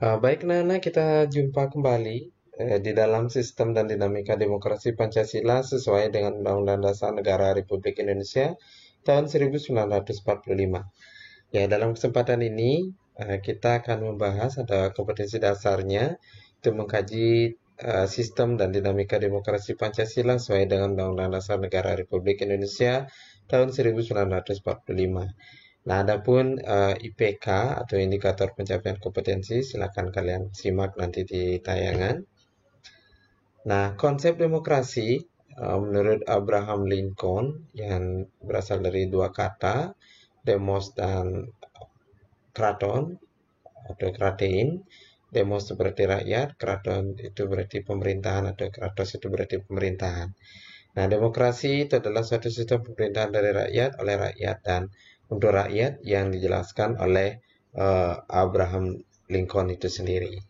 Baik Nana, kita jumpa kembali di dalam sistem dan dinamika demokrasi Pancasila sesuai dengan Undang-Undang Dasar Negara Republik Indonesia tahun 1945. Ya, dalam kesempatan ini kita akan membahas ada kompetensi dasarnya itu mengkaji sistem dan dinamika demokrasi Pancasila sesuai dengan Undang-Undang Dasar Negara Republik Indonesia tahun 1945. Nah, adapun IPK atau indikator pencapaian kompetensi, silakan kalian simak nanti di tayangan. Nah, konsep demokrasi menurut Abraham Lincoln yang berasal dari dua kata, demos dan kraton atau kratein. Demos itu berarti rakyat, kraton itu berarti pemerintahan atau kratos itu berarti pemerintahan. Nah, demokrasi itu adalah suatu sistem pemerintahan dari rakyat, oleh rakyat, dan untuk rakyat yang dijelaskan oleh Abraham Lincoln itu sendiri.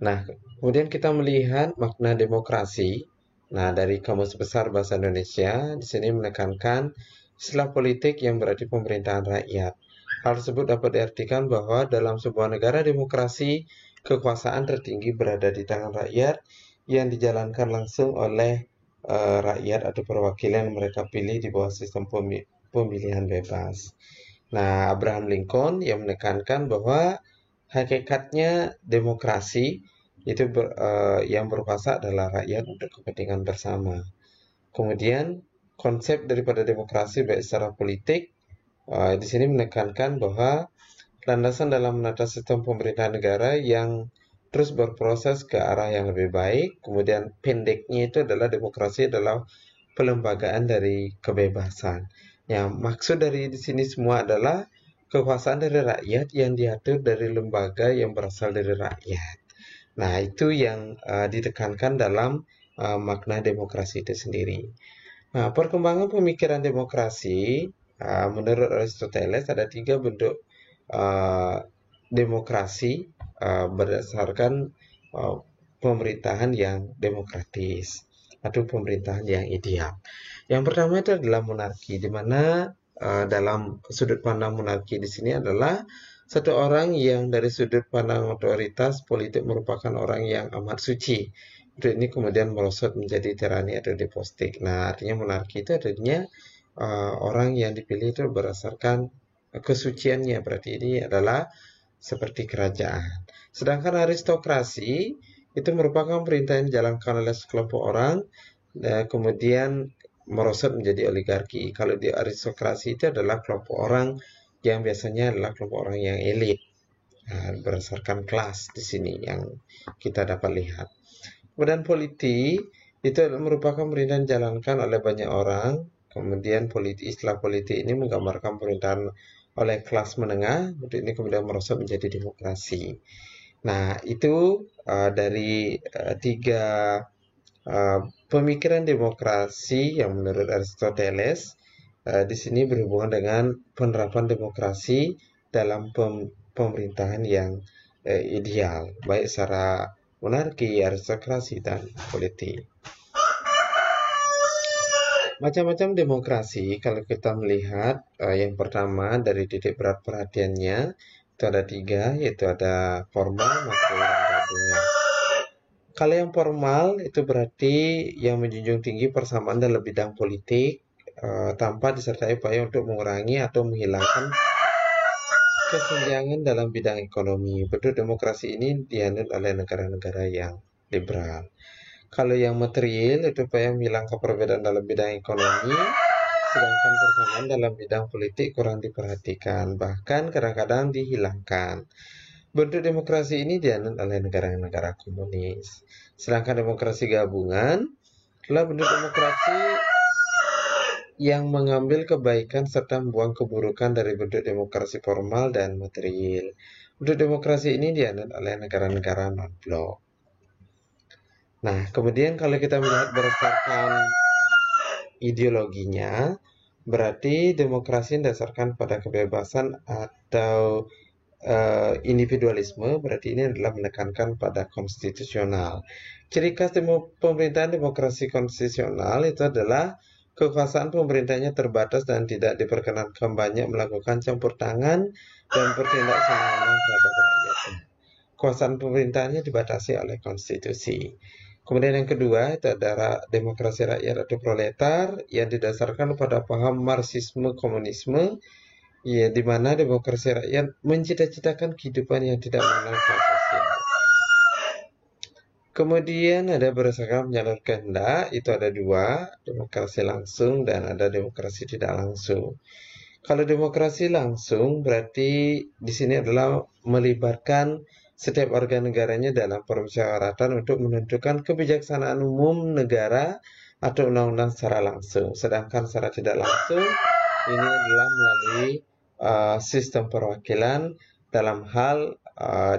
Nah, kemudian kita melihat makna demokrasi. Nah, dari Kamus Besar Bahasa Indonesia, di sini menekankan istilah politik yang berarti pemerintahan rakyat. Hal tersebut dapat diartikan bahwa dalam sebuah negara demokrasi, kekuasaan tertinggi berada di tangan rakyat yang dijalankan langsung oleh rakyat atau perwakilan yang mereka pilih di bawah sistem pemilihan bebas. Nah, Abraham Lincoln yang menekankan bahwa hakikatnya demokrasi itu yang berkuasa adalah rakyat untuk kepentingan bersama. Kemudian konsep daripada demokrasi baik secara politik di sini menekankan bahwa landasan dalam menata sistem pemerintahan negara yang terus berproses ke arah yang lebih baik. Kemudian pendeknya itu adalah demokrasi adalah pelembagaan dari kebebasan. Ya, maksud dari di sini semua adalah kekuasaan dari rakyat yang diatur dari lembaga yang berasal dari rakyat. Nah, itu yang ditekankan dalam makna demokrasi itu sendiri. Nah, perkembangan pemikiran demokrasi menurut Aristoteles ada tiga bentuk demokrasi berdasarkan pemerintahan yang demokratis atau pemerintahan yang ideal. Yang pertama itu adalah monarki, di mana dalam sudut pandang monarki di sini adalah satu orang yang dari sudut pandang otoritas politik merupakan orang yang amat suci. Itu ini kemudian merosot menjadi tirani atau despotik. Nah, artinya monarki itu artinya orang yang dipilih itu berdasarkan kesuciannya. Berarti ini adalah seperti kerajaan. Sedangkan aristokrasi itu merupakan perintah yang dijalankan oleh sekelompok orang, kemudian merosot menjadi oligarki. Kalau di aristokrasi itu adalah kelompok orang yang biasanya adalah kelompok orang yang elit, berdasarkan kelas di sini yang kita dapat lihat. Kemudian politik itu merupakan pemerintahan dijalankan oleh banyak orang. Kemudian istilah politik ini menggambarkan pemerintahan oleh kelas menengah. Ini kemudian merosot menjadi demokrasi. Nah, itu dari tiga pemikiran demokrasi yang menurut Aristoteles di sini berhubungan dengan penerapan demokrasi dalam pemerintahan yang ideal, baik secara monarki, aristokrasi, dan politik. Macam-macam demokrasi kalau kita melihat yang pertama dari titik berat perhatiannya itu ada tiga, yaitu ada formal, makro, dan gabungan. Kalau yang formal itu berarti yang menjunjung tinggi persamaan dalam bidang politik tanpa disertai upaya untuk mengurangi atau menghilangkan kesenjangan dalam bidang ekonomi. Bentuk demokrasi ini dianut oleh negara-negara yang liberal. Kalau yang material itu upaya menghilangkan perbedaan dalam bidang ekonomi, sedangkan persamaan dalam bidang politik kurang diperhatikan, bahkan kadang-kadang dihilangkan. Bentuk demokrasi ini dianut oleh negara-negara komunis. Sedangkan demokrasi gabungan adalah bentuk demokrasi yang mengambil kebaikan serta membuang keburukan dari bentuk demokrasi formal dan material. Bentuk demokrasi ini dianut oleh negara-negara non-blok. Nah, kemudian kalau kita melihat berdasarkan ideologinya, berarti demokrasi didasarkan pada kebebasan atau individualisme, berarti ini adalah menekankan pada konstitusional. Ciri khas pemerintahan demokrasi konstitusional itu adalah Kekuasaan pemerintahnya terbatas dan tidak diperkenankan banyak melakukan campur tangan dan bertindak semena-mena terhadap rakyat. Kekuasaan pemerintahnya dibatasi oleh konstitusi. Kemudian yang kedua itu adalah demokrasi rakyat atau proletar yang didasarkan pada paham Marxisme komunisme, ya, di mana demokrasi rakyat mencita-citakan kehidupan yang tidak mengenal kelas sosial. Kemudian ada berdasarkan penyalur kehendak, itu ada dua, demokrasi langsung dan ada demokrasi tidak langsung. Kalau demokrasi langsung berarti di sini adalah melibatkan setiap warga negaranya dalam permusyawaratan untuk menentukan kebijaksanaan umum negara atau undang-undang secara langsung. Sedangkan secara tidak langsung ini adalah melalui sistem perwakilan dalam hal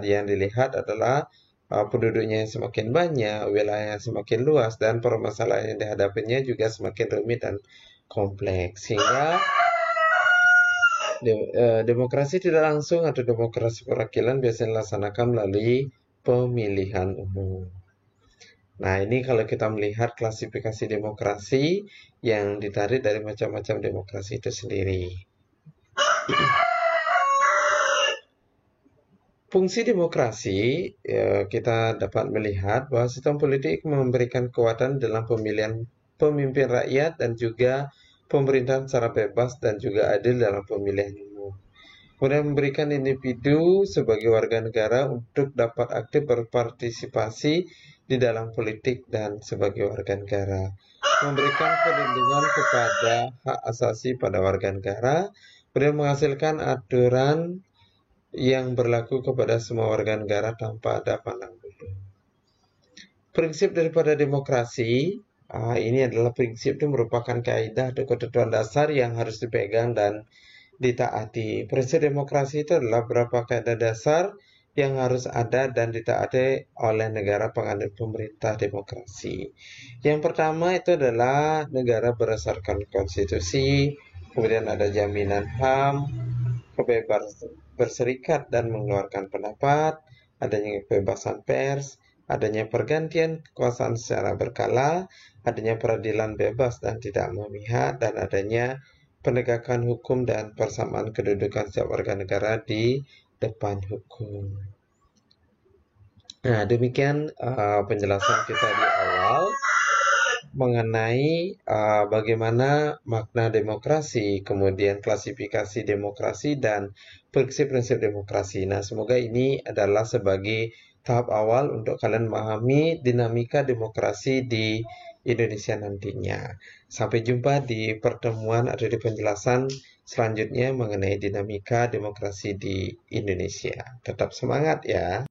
yang dilihat adalah penduduknya yang semakin banyak, wilayah yang semakin luas, dan permasalahan yang dihadapinya juga semakin rumit dan kompleks. Sehingga demokrasi tidak langsung atau demokrasi perwakilan biasanya dilaksanakan melalui pemilihan umum. Nah, ini kalau kita melihat klasifikasi demokrasi yang ditarik dari macam-macam demokrasi itu sendiri. Fungsi demokrasi, kita dapat melihat bahwa sistem politik memberikan kekuatan dalam pemilihan pemimpin rakyat dan juga pemerintahan secara bebas dan juga adil dalam pemilihan umum. Kemudian memberikan individu sebagai warga negara untuk dapat aktif berpartisipasi di dalam politik dan sebagai warga negara. Memberikan perlindungan kepada hak asasi pada warga negara, kemudian menghasilkan aturan yang berlaku kepada semua warga negara tanpa ada pandang bulu. Prinsip daripada demokrasi, ini adalah prinsip itu merupakan kaidah atau ketentuan dasar yang harus dipegang dan ditaati. Prinsip demokrasi itu adalah beberapa kaidah dasar yang harus ada dan ditaati oleh negara penganut pemerintah demokrasi. Yang pertama itu adalah negara berdasarkan konstitusi, kemudian ada jaminan HAM, kebebasan berserikat dan mengeluarkan pendapat, adanya kebebasan pers, adanya pergantian kekuasaan secara berkala, adanya peradilan bebas dan tidak memihak, dan adanya penegakan hukum dan persamaan kedudukan setiap warga negara di depan hukum. Nah, demikian penjelasan kita di awal mengenai bagaimana makna demokrasi, kemudian klasifikasi demokrasi, dan prinsip-prinsip demokrasi. Nah, semoga ini adalah sebagai tahap awal untuk kalian memahami dinamika demokrasi di Indonesia nantinya. Sampai jumpa di pertemuan atau di penjelasan selanjutnya mengenai dinamika demokrasi di Indonesia. Tetap semangat ya!